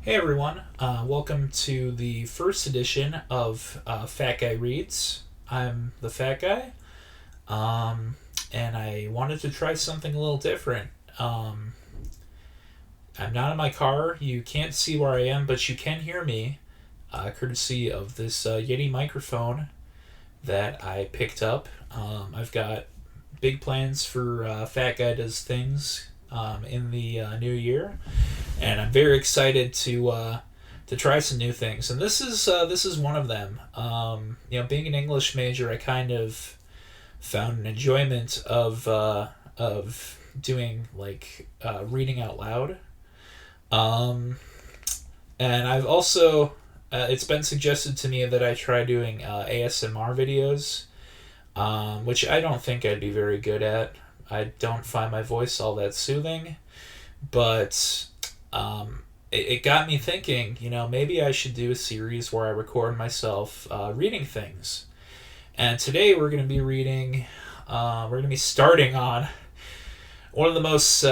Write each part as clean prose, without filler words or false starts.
Hey everyone, welcome to the first edition of Fat Guy Reads. I'm the Fat Guy, um, and I wanted to try something a little different. Um, I'm not in my car, you can't see where I am, but you can hear me, courtesy of this Yeti microphone that I picked up. I've got big plans for Fat Guy Does Things in the new year, and I'm very excited to try some new things. And this is one of them. Being an English major, I kind of found an enjoyment of doing reading out loud. Um, and I've also it's been suggested to me that I try doing ASMR videos, which I don't think I'd be very good at. I don't find my voice all that soothing, but it got me thinking, maybe I should do a series where I record myself reading things. And today we're going to be starting on one of the most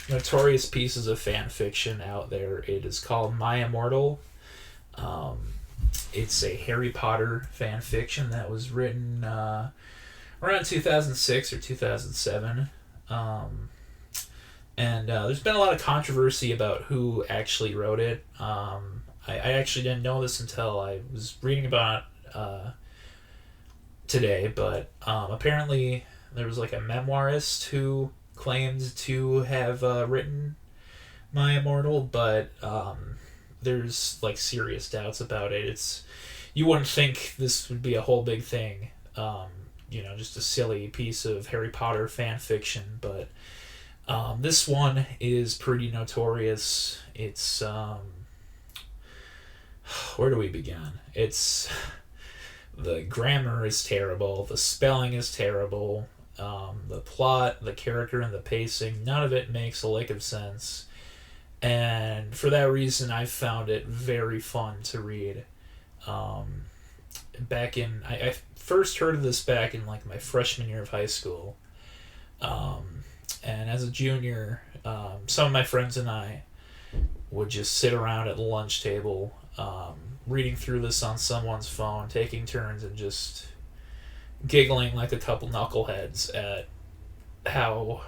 notorious pieces of fan fiction out there. It is called My Immortal. Um, it's a Harry Potter fan fiction that was written around 2006 or 2007. And there's been a lot of controversy about who actually wrote it. I actually didn't know this until I was reading about it today, but apparently there was like a memoirist who claimed to have written My Immortal, but there's like serious doubts about it. You wouldn't think this would be a whole big thing, just a silly piece of Harry Potter fan fiction, but this one is pretty notorious. It's where do we begin? The grammar is terrible, the spelling is terrible, the plot, the character, and the pacing, none of it makes a lick of sense. And for that reason, I found it very fun to read. Um, I first heard of this back in like my freshman year of high school. And as a junior, some of my friends and I would just sit around at the lunch table, reading through this on someone's phone, taking turns, and just giggling like a couple knuckleheads at how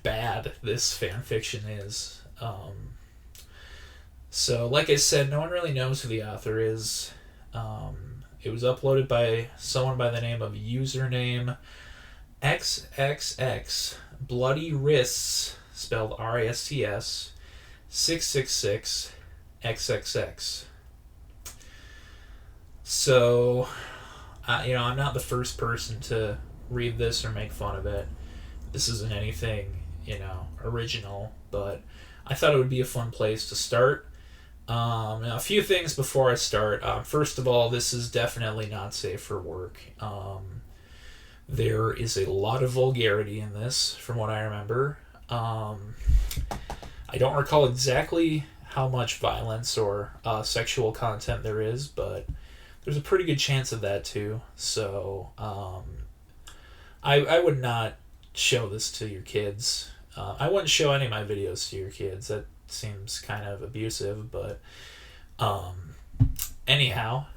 bad this fan fiction is. So, like I said, no one really knows who the author is. It was uploaded by someone by the name of username XXX Bloody Wrists, spelled RISTS, 666 XXX. So, I'm not the first person to read this or make fun of it. This isn't anything, original, but I thought it would be a fun place to start. Now, a few things before I start. First of all, this is definitely not safe for work. There is a lot of vulgarity in this, from what I remember. I don't recall exactly how much violence or sexual content there is, but there's a pretty good chance of that too. So I would not show this to your kids. I wouldn't show any of my videos to your kids. That seems kind of abusive, but anyhow,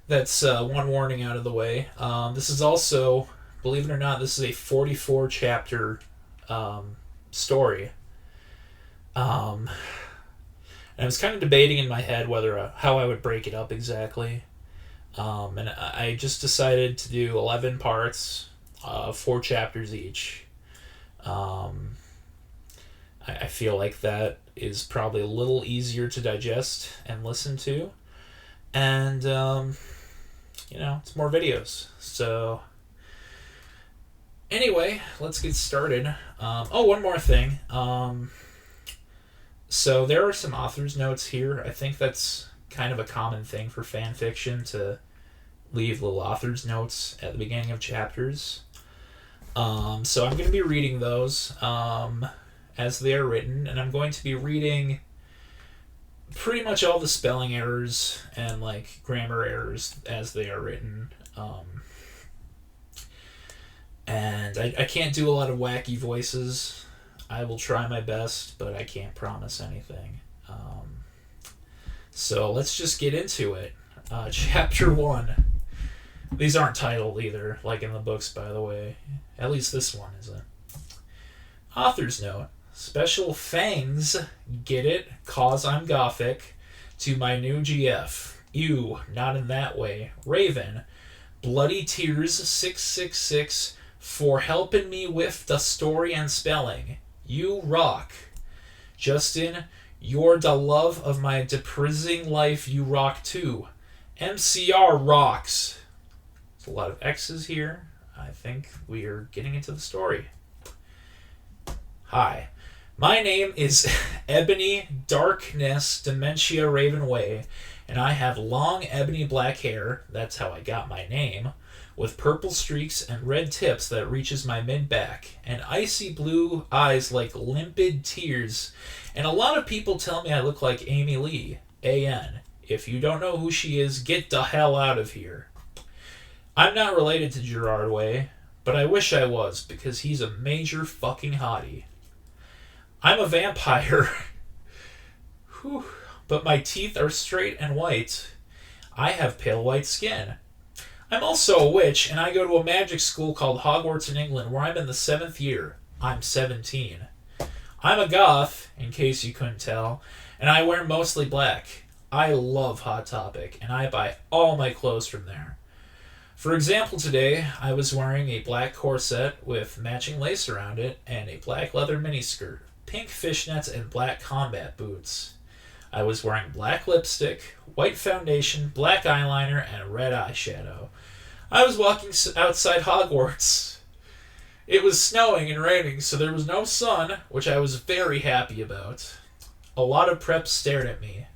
that's one warning out of the way. This is also, believe it or not, this is a 44 chapter story. And I was kind of debating in my head how I would break it up exactly. And I just decided to do 11 parts, 4 chapters each. I feel like that is probably a little easier to digest and listen to. And, it's more videos. So, anyway, let's get started. One more thing. So there are some author's notes here. I think that's kind of a common thing for fan fiction to leave little author's notes at the beginning of chapters. So I'm going to be reading those as they are written, and I'm going to be reading pretty much all the spelling errors and like grammar errors as they are written. And I can't do a lot of wacky voices. I will try my best, but I can't promise anything. So let's just get into it. Chapter 1. These aren't titled either, like in the books, by the way. At least this one isn't. Author's note. Special thanks, get it, cause I'm gothic, to my new GF. Ew, not in that way. Raven. Bloody Tears 666 for helping me with the story and spelling. You rock. Justin, you're the love of my depressing life. You rock too. MCR rocks. There's a lot of X's here. I think we are getting into the story. Hi. My name is Ebony Darkness Dementia Ravenway, and I have long ebony black hair, that's how I got my name, with purple streaks and red tips that reaches my mid-back, and icy blue eyes like limpid tears, and a lot of people tell me I look like Amy Lee, A.N. If you don't know who she is, get the hell out of here. I'm not related to Gerard Way, but I wish I was, because he's a major fucking hottie. I'm a vampire. Whew. But my teeth are straight and white. I have pale white skin. I'm also a witch, and I go to a magic school called Hogwarts in England, where I'm in the 7th year. I'm 17. I'm a goth, in case you couldn't tell, and I wear mostly black. I love Hot Topic, and I buy all my clothes from there. For example, today, I was wearing a black corset with matching lace around it, and a black leather miniskirt, pink fishnets, and black combat boots. I was wearing black lipstick, white foundation, black eyeliner, and red eyeshadow. I was walking outside Hogwarts. It was snowing and raining, so there was no sun, which I was very happy about. A lot of preps stared at me.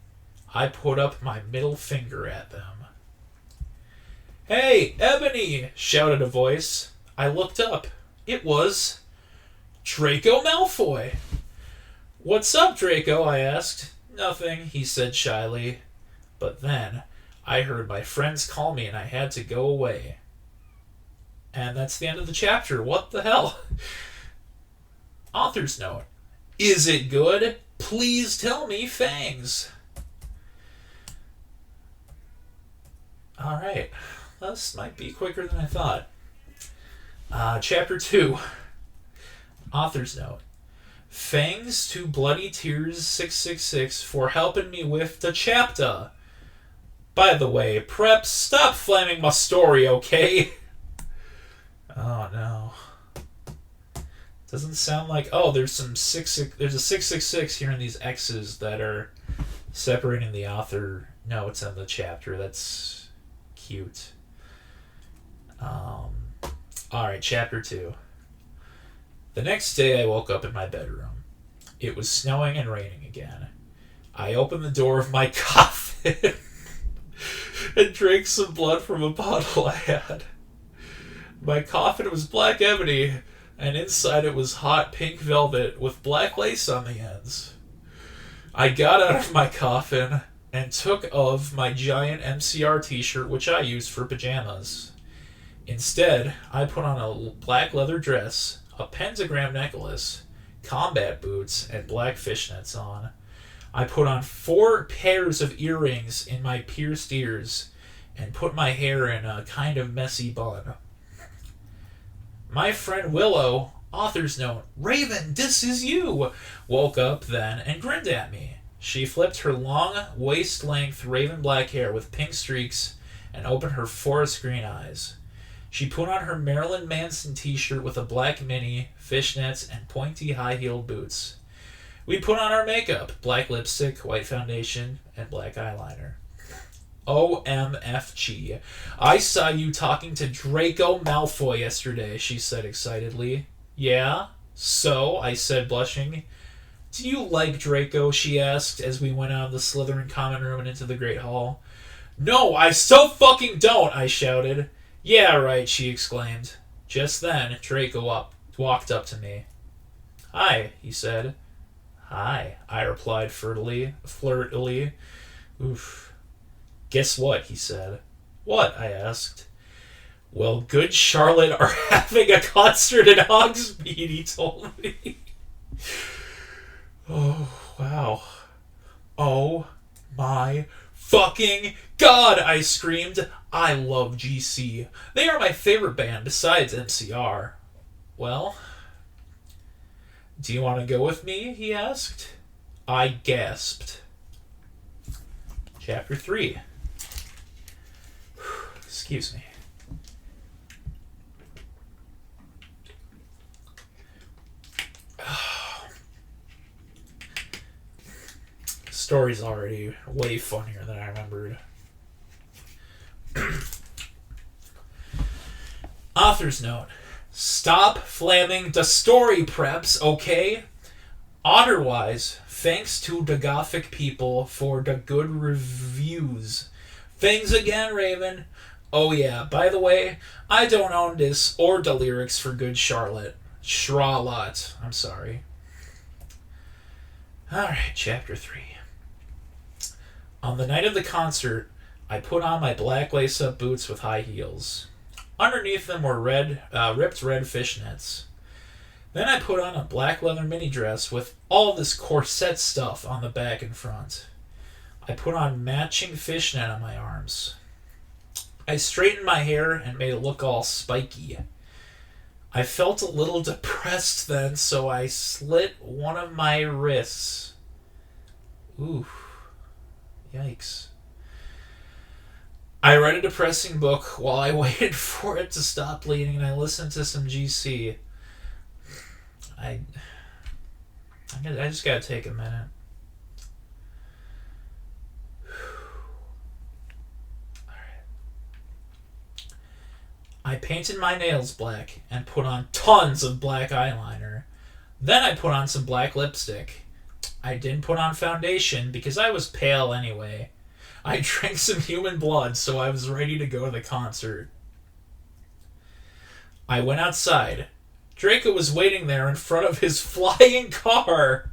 I put up my middle finger at them. "Hey, Ebony!" shouted a voice. I looked up. It was Draco Malfoy. "What's up, Draco?" I asked. "Nothing," he said shyly. But then I heard my friends call me and I had to go away. And that's the end of the chapter. What the hell? Author's note. Is it good? Please tell me, Fangs. Alright. This might be quicker than I thought. Chapter 2. Author's note. Thanks to Bloody Tears 666 for helping me with the chapter. By the way, preps, stop flaming my story, okay? Oh no. Doesn't sound like... Oh, there's a 666 here in these X's that are separating the author notes and the chapter. That's cute. Alright, chapter 2. The next day I woke up in my bedroom. It was snowing and raining again. I opened the door of my coffin and drank some blood from a bottle I had. My coffin was black ebony, and inside it was hot pink velvet with black lace on the ends. I got out of my coffin and took off my giant MCR t-shirt, which I used for pajamas. Instead, I put on a black leather dress, a pentagram necklace, combat boots, and black fishnets on. I put on 4 pairs of earrings in my pierced ears and put my hair in a kind of messy bun. My friend Willow, author's note, Raven, this is you, woke up then and grinned at me. She flipped her long, waist-length raven black hair with pink streaks and opened her forest green eyes. She put on her Marilyn Manson t-shirt with a black mini, fishnets, and pointy high-heeled boots. We put on our makeup, black lipstick, white foundation, and black eyeliner. OMFG. I saw you talking to Draco Malfoy yesterday, she said excitedly. Yeah? So? I said, blushing. Do you like Draco? She asked as we went out of the Slytherin common room and into the Great Hall. No, I so fucking don't, I shouted. Yeah, right, she exclaimed. Just then, Draco walked up to me. Hi, he said. Hi, I replied flirtily. Oof. Guess what, he said. What, I asked. Well, Good Charlotte are having a concert in Hogsmeade, he told me. Oh, wow. Oh my fucking god, I screamed. I love GC. They are my favorite band besides MCR. Well, do you want to go with me? He asked. I gasped. Chapter 3. Excuse me. Story's already way funnier than I remembered. Author's note. Stop flamming the story preps, okay? Otherwise, thanks to the Gothic people for the good reviews. Thanks again, Raven. Oh yeah, by the way, I don't own this or the lyrics for Good Charlotte. Shrawlot. I'm sorry. Alright, chapter 3. On the night of the concert, I put on my black lace-up boots with high heels. Underneath them were ripped red fishnets. Then I put on a black leather mini dress with all this corset stuff on the back and front. I put on matching fishnet on my arms. I straightened my hair and made it look all spiky. I felt a little depressed then, so I slit one of my wrists. Ooh. Yikes. I read a depressing book while I waited for it to stop bleeding, and I listened to some GC. I just gotta take a minute. Alright. I painted my nails black and put on tons of black eyeliner. Then I put on some black lipstick. I didn't put on foundation because I was pale anyway. I drank some human blood, so I was ready to go to the concert. I went outside. Draco was waiting there in front of his flying car.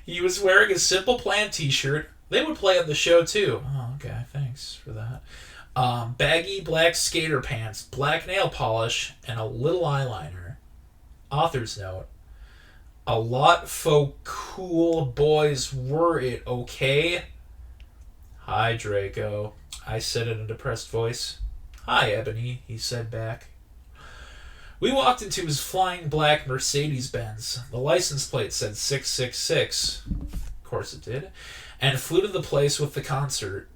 He was wearing a Simple Plan t-shirt. They would play at the show too. Oh, okay, thanks for that. Baggy black skater pants, black nail polish, and a little eyeliner. Author's note. A lot fo cool boys were it, okay? Hi, Draco, I said in a depressed voice. Hi, Ebony, he said back. We walked into his flying black Mercedes-Benz. The license plate said 666. Of course it did. And flew to the place with the concert.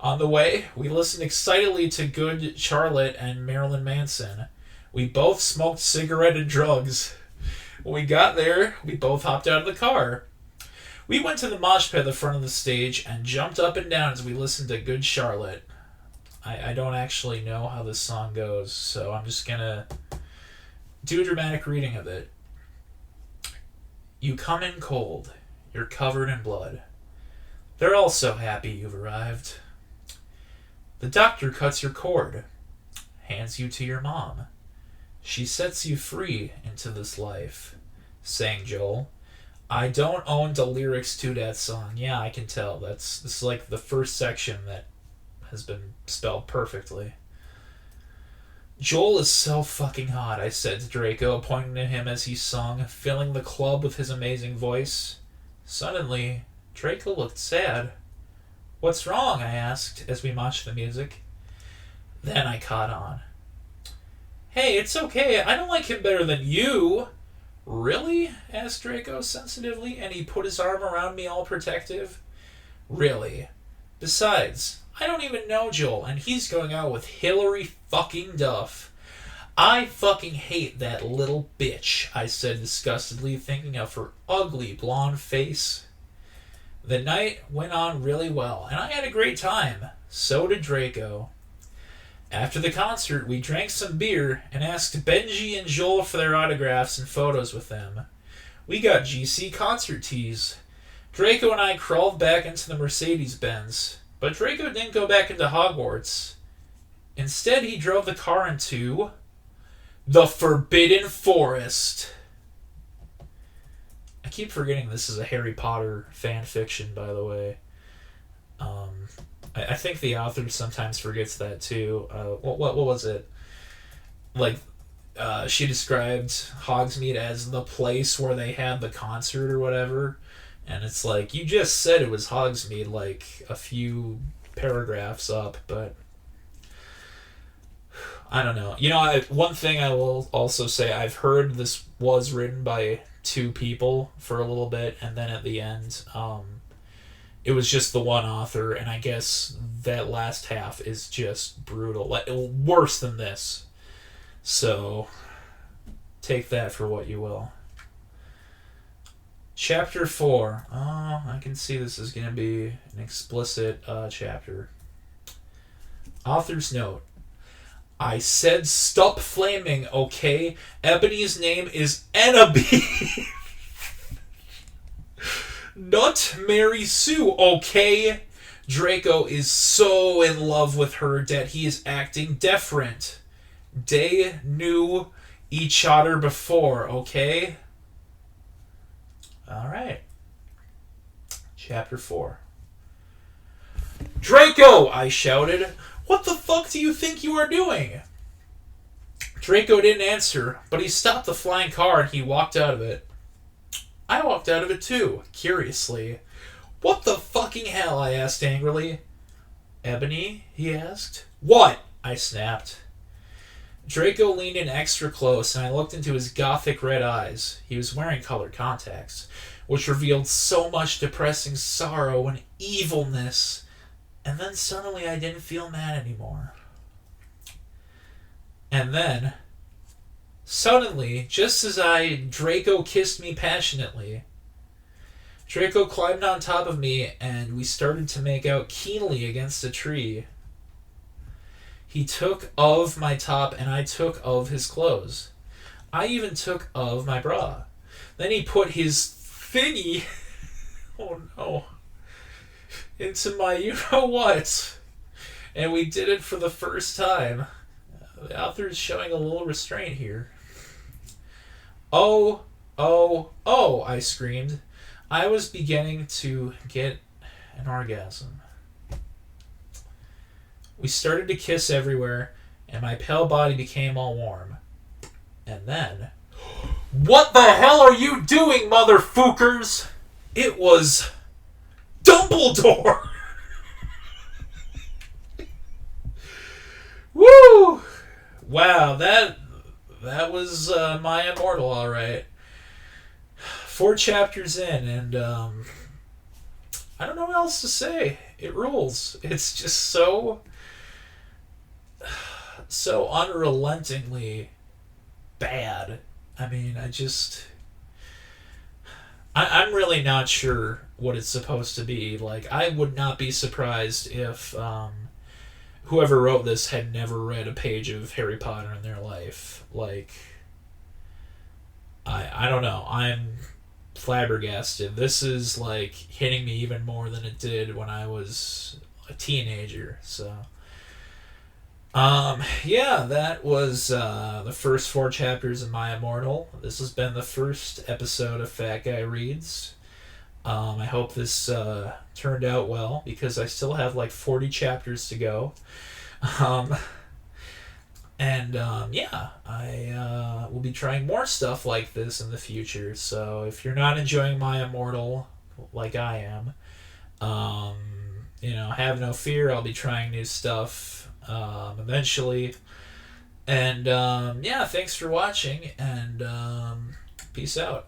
On the way, we listened excitedly to Good Charlotte and Marilyn Manson. We both smoked cigarette and drugs. When we got there, we both hopped out of the car. We went to the mosh pit at the front of the stage and jumped up and down as we listened to Good Charlotte. I don't actually know how this song goes, so I'm just gonna do a dramatic reading of it. You come in cold. You're covered in blood. They're all so happy you've arrived. The doctor cuts your cord, hands you to your mom. She sets you free into this life, sang Joel. I don't own the lyrics to that song. Yeah, I can tell. This is like the first section that has been spelled perfectly. Joel is so fucking hot, I said to Draco, pointing to him as he sung, filling the club with his amazing voice. Suddenly, Draco looked sad. What's wrong? I asked as we matched the music. Then I caught on. Hey, it's okay. I don't like him better than you. Really? Asked Draco sensitively, and he put his arm around me all protective. Really. Besides, I don't even know Joel, and he's going out with Hillary fucking Duff. I fucking hate that little bitch, I said disgustedly, thinking of her ugly blonde face. The night went on really well, and I had a great time. So did Draco. After the concert, we drank some beer and asked Benji and Joel for their autographs and photos with them. We got GC concert tees. Draco and I crawled back into the Mercedes-Benz, but Draco didn't go back into Hogwarts. Instead, he drove the car into the Forbidden Forest. I keep forgetting this is a Harry Potter fan fiction, by the way. I think the author sometimes forgets that too. What was it? Like, she described Hogsmeade as the place where they had the concert or whatever. And it's like, you just said it was Hogsmeade like a few paragraphs up, but I don't know. You know, one thing I will also say, I've heard this was written by two people for a little bit, and then at the end, it was just the one author, and I guess that last half is just brutal. Like, worse than this. So, take that for what you will. Chapter 4. Oh, I can see this is going to be an explicit chapter. Author's note. I said stop flaming, okay? Ebony's name is Ennaby. Not Mary Sue, okay? Draco is so in love with her that he is acting different. They knew each other before, okay? Alright. Chapter 4. Draco! I shouted. What the fuck do you think you are doing? Draco didn't answer, but he stopped the flying car and he walked out of it. I walked out of it too, curiously. What the fucking hell? I asked angrily. Ebony? He asked. What? I snapped. Draco leaned in extra close, and I looked into his gothic red eyes. He was wearing colored contacts, which revealed so much depressing sorrow and evilness. And then suddenly I didn't feel mad anymore. And then, suddenly, just as Draco kissed me passionately, Draco climbed on top of me, and we started to make out keenly against a tree. He took of my top, and I took of his clothes. I even took of my bra. Then he put his thingy, oh no, into my you-know-what. And we did it for the first time. The author is showing a little restraint here. Oh, oh, oh, I screamed. I was beginning to get an orgasm. We started to kiss everywhere, and my pale body became all warm. And then, what the hell are you doing, motherfuckers? It was Dumbledore! Woo! Wow, that was my Immortal, alright. 4 chapters in, and I don't know what else to say. It rules. It's just so unrelentingly bad. I mean, I'm really not sure what it's supposed to be. Like, I would not be surprised if whoever wrote this had never read a page of Harry Potter in their life. Like, I don't know. I'm flabbergasted. This is, like, hitting me even more than it did when I was a teenager, so... yeah, that was the first 4 chapters of My Immortal. This has been the first episode of Fat Guy Reads. I hope this turned out well, because I still have like 40 chapters to go. Yeah, I will be trying more stuff like this in the future. So if you're not enjoying My Immortal like I am, have no fear. I'll be trying new stuff eventually. And thanks for watching, and peace out.